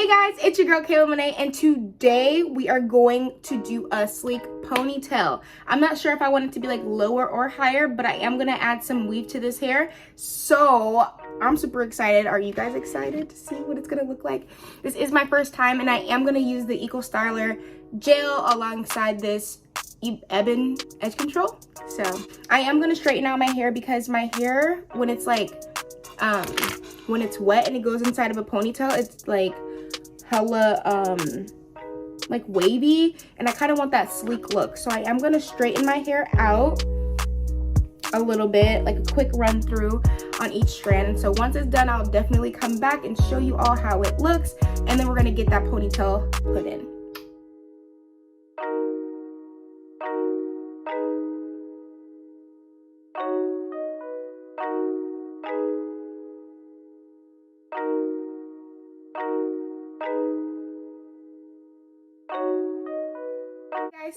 Hey guys, it's your girl Kayla Monet, and today we are going to do a sleek ponytail. I'm not sure if I want it to be like lower or higher, but I am gonna add some weave to this hair. So I'm super excited. Are you guys excited to see what it's gonna look like? This is my first time, and I am gonna use the Eco Styler gel alongside this Ebin edge control. So I am gonna straighten out my hair because my hair, when it's like when it's wet and it goes inside of a ponytail, it's like hella like wavy, and I kind of want that sleek look. So I am going to straighten my hair out a little bit, like a quick run through on each strand. And so once it's done, I'll definitely come back and show you all how it looks, and then we're going to get that ponytail put in.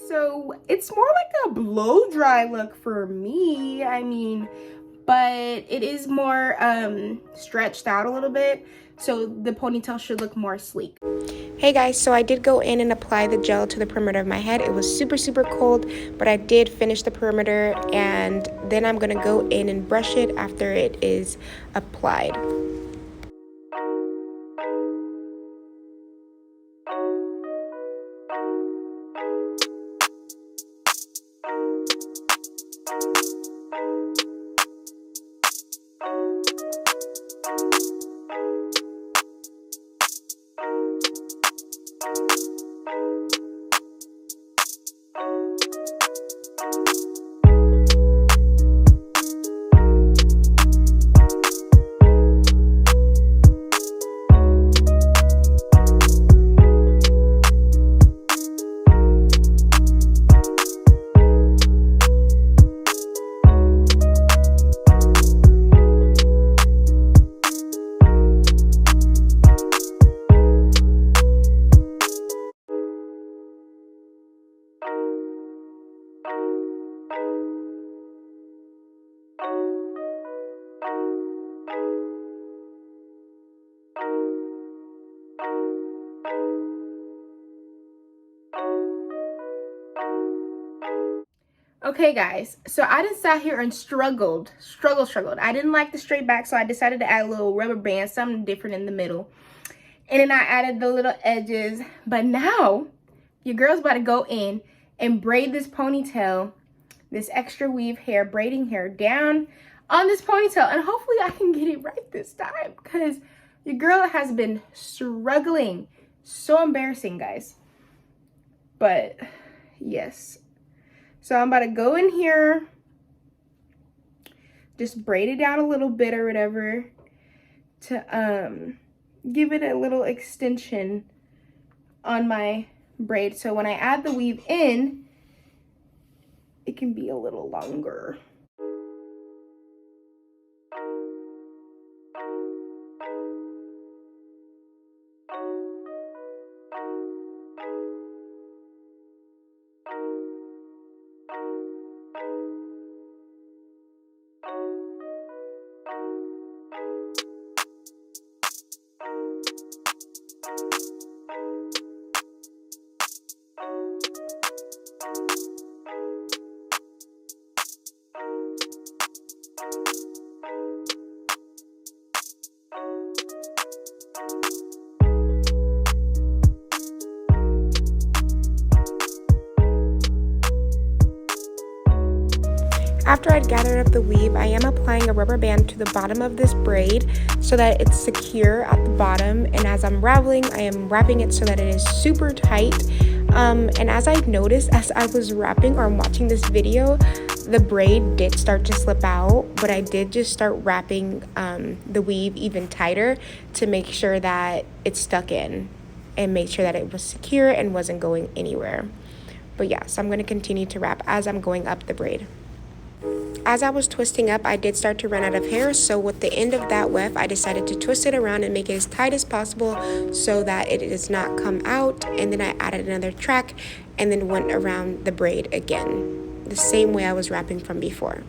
So it's more like a blow dry look for me, I mean, but it is more stretched out a little bit, so the ponytail should look more sleek. Hey guys, so I did go in and apply the gel to the perimeter of my head. It was super cold, but I did finish the perimeter, and then I'm gonna go in and brush it after it is applied. Okay guys, so I just sat here and struggled. I didn't like the straight back, so I decided to add a little rubber band, something different in the middle. And then I added the little edges. But now, your girl's about to go in and braid this ponytail, this extra weave hair, braiding hair down on this ponytail. And hopefully I can get it right this time, because your girl has been struggling. So embarrassing, guys. But yes. So I'm about to go in here, just braid it down a little bit or whatever to give it a little extension on my braid. So when I add the weave in, it can be a little longer. After I'd gathered up the weave, I am applying a rubber band to the bottom of this braid so that it's secure at the bottom. And as I'm raveling, I am wrapping it so that it is super tight. And as I noticed as I was wrapping or watching this video, the braid did start to slip out, but I did just start wrapping the weave even tighter to make sure that it stuck in and make sure that it was secure and wasn't going anywhere. But yeah, so I'm going to continue to wrap as I'm going up the braid. As I was twisting up, I did start to run out of hair, so with the end of that weft, I decided to twist it around and make it as tight as possible so that it does not come out. And then I added another track and then went around the braid again, the same way I was wrapping from before.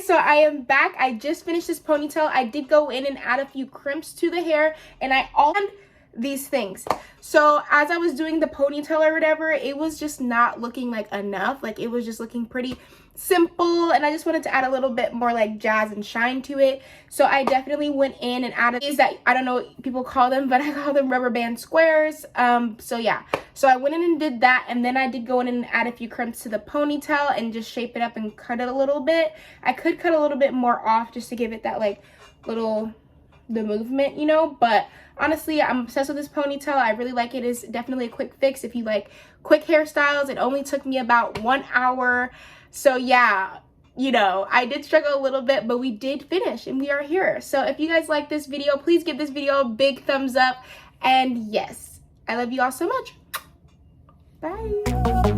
so I am back. I just finished this ponytail. I did go in and add a few crimps to the hair, and I also these things. So as I was doing the ponytail or whatever, it was just not looking like enough. Like it was just looking pretty simple, and I just wanted to add a little bit more like jazz and shine to it. So I definitely went in and added these that I don't know what people call them, but I call them rubber band squares. So yeah, so I went in and did that, and then I did go in and add a few crimps to the ponytail and just shape it up and cut it a little bit. I could cut a little bit more off just to give it that like little the movement, you know, but honestly, I'm obsessed with this ponytail. I really like it. It's definitely a quick fix if you like quick hairstyles. It only took me about 1 hour. So yeah, you know, I did struggle a little bit, but we did finish and we are here. So if you guys like this video, please give this video a big thumbs up. And yes, I love you all so much. Bye.